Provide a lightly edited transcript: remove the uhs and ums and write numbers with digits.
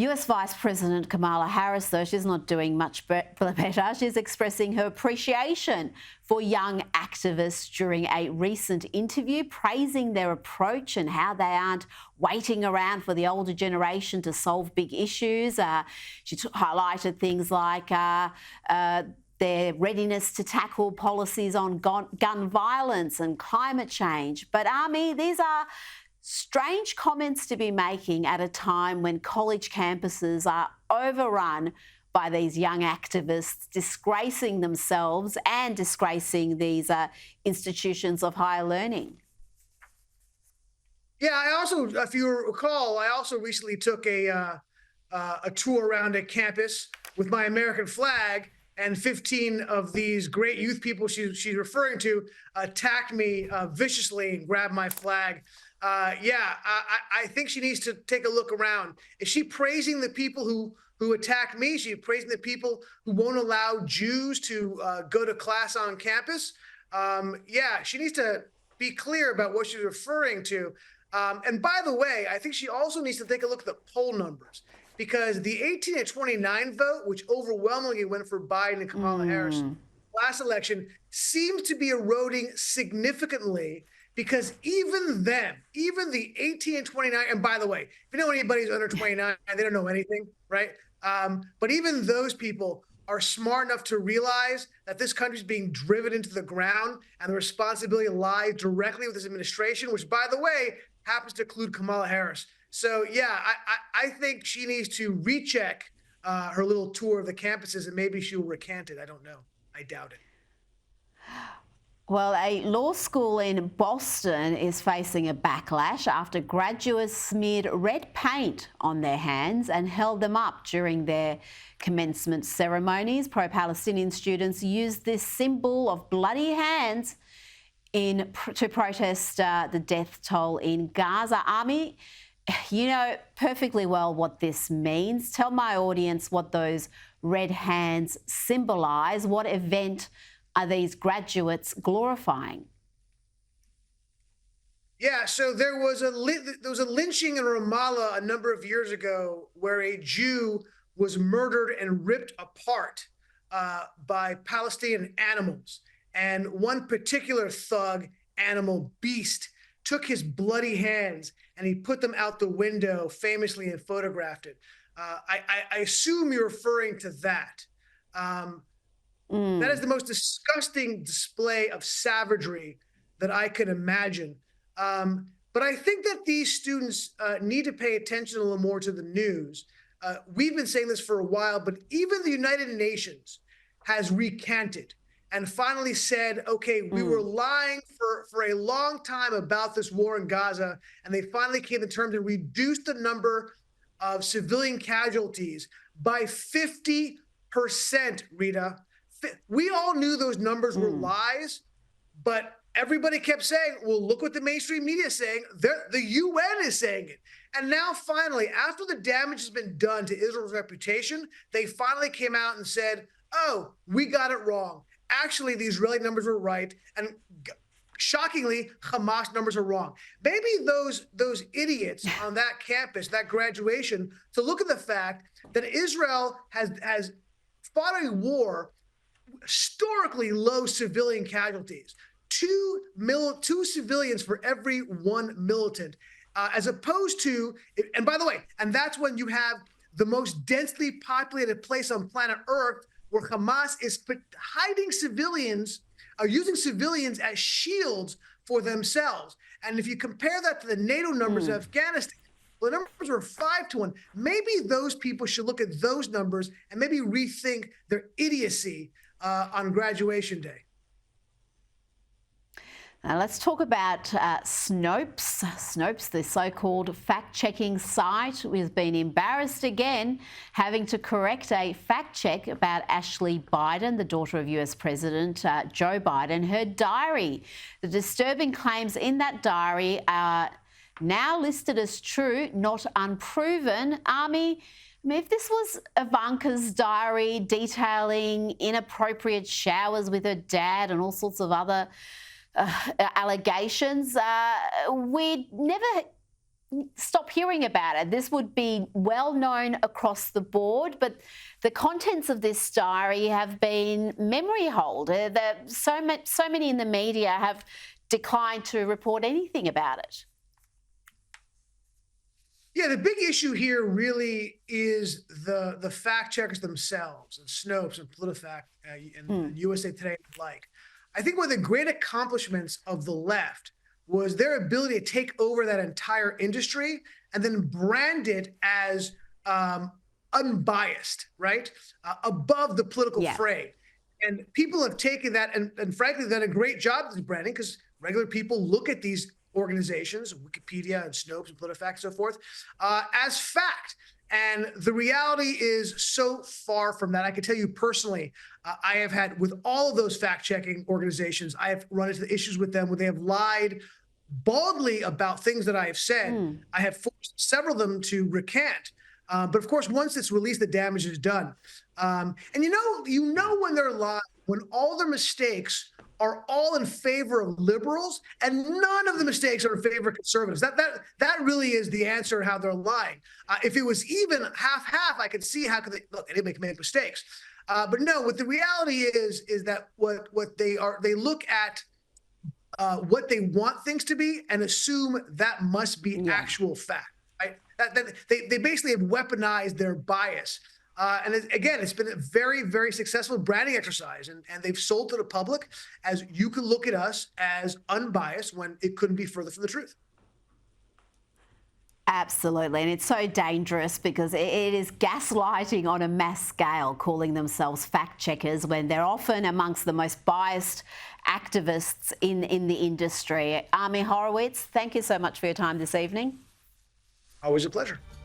US Vice President Kamala Harris, though, she's not doing much better. She's expressing her appreciation for young activists during a recent interview, praising their approach and how they aren't waiting around for the older generation to solve big issues. She highlighted things like their readiness to tackle policies on gun violence and climate change. But, Army, these are strange comments to be making at a time when college campuses are overrun by these young activists disgracing themselves and disgracing these institutions of higher learning. Yeah, I also, if you recall, I also recently took a tour around a campus with my American flag, and 15 of these great youth people she's referring to attacked me viciously and grabbed my flag. I think she needs to take a look around. Is she praising the people who attack me? Is she praising the people who won't allow Jews to go to class on campus? She needs to be clear about what she's referring to. And by the way, I think she also needs to take a look at the poll numbers, because the 18 to 29 vote, which overwhelmingly went for Biden and Kamala Harris last election, seems to be eroding significantly, because even them, even the 18 and 29, and by the way, if you know anybody who's under 29, they don't know anything, right? But even those people are smart enough to realize that this country is being driven into the ground, and the responsibility lies directly with this administration, which, by the way, happens to include Kamala Harris. So, yeah, I think she needs to recheck her little tour of the campuses, and maybe she'll recant it. I don't know. I doubt it. Well, a law school in Boston is facing a backlash after graduates smeared red paint on their hands and held them up during their commencement ceremonies. Pro-Palestinian students used this symbol of bloody hands to protest the death toll in Gaza. Army, you know perfectly well what this means. Tell my audience what those red hands symbolise. What event are these graduates glorifying? Yeah, so there was a lynching in Ramallah a number of years ago where a Jew was murdered and ripped apart by Palestinian animals. And one particular thug, animal beast, took his bloody hands and he put them out the window famously and photographed it. I assume you're referring to that. That is the most disgusting display of savagery that I could imagine. But I think that these students need to pay attention a little more to the news. We've been saying this for a while, but even the United Nations has recanted and finally said, okay, we were lying for a long time about this war in Gaza, and they finally came to terms and reduced the number of civilian casualties by 50%, Rita. We all knew those numbers were lies, but everybody kept saying, well, look what the mainstream media is saying. The UN is saying it. And now finally, after the damage has been done to Israel's reputation, they finally came out and said, oh, we got it wrong. Actually, the Israeli numbers were right. And shockingly, Hamas numbers are wrong. Maybe those idiots on that campus, that graduation, to look at the fact that Israel has fought a war, historically low civilian casualties, two civilians for every one militant, as opposed to, and by the way, and that's when you have the most densely populated place on planet Earth, where Hamas is hiding civilians, using civilians as shields for themselves. And if you compare that to the NATO numbers of Afghanistan, well, the numbers were 5-1. Maybe those people should look at those numbers and maybe rethink their idiocy on graduation day. Now let's talk about Snopes. Snopes, the so-called fact-checking site, has been embarrassed again, having to correct a fact-check about Ashley Biden, the daughter of US President Joe Biden, her diary. The disturbing claims in that diary are now listed as true, not unproven. Army, I mean, if this was Ivanka's diary detailing inappropriate showers with her dad and all sorts of other allegations, we'd never stop hearing about it. This would be well known across the board, but the contents of this diary have been memory hold. So many in the media have declined to report anything about it. Yeah, the big issue here really is the fact checkers themselves, and Snopes and PolitiFact and USA Today and the like. I think one of the great accomplishments of the left was their ability to take over that entire industry and then brand it as unbiased, right? Above the political fray. And people have taken that and frankly done a great job of branding, because regular people look at these organizations, Wikipedia and Snopes and PolitiFact and so forth, as fact. And the reality is so far from that. I can tell you personally, I have had, with all of those fact-checking organizations, I have run into the issues with them where they have lied baldly about things that I have said. I have forced several of them to recant. But of course, once it's released, the damage is done. And you know when they're lying, when all their mistakes are all in favor of liberals and none of the mistakes are in favor of conservatives. That really is the answer how they're lying. If it was even half-half, I could see how could they look. They make mistakes. But no, what the reality is that what they are, they look at what they want things to be and assume that must be actual fact. Right? They basically have weaponized their bias. And again, it's been a very, very successful branding exercise. And they've sold to the public as you can look at us as unbiased when it couldn't be further from the truth. Absolutely. And it's so dangerous because it is gaslighting on a mass scale, calling themselves fact checkers when they're often amongst the most biased activists in the industry. Ami Horowitz, thank you so much for your time this evening. Always a pleasure.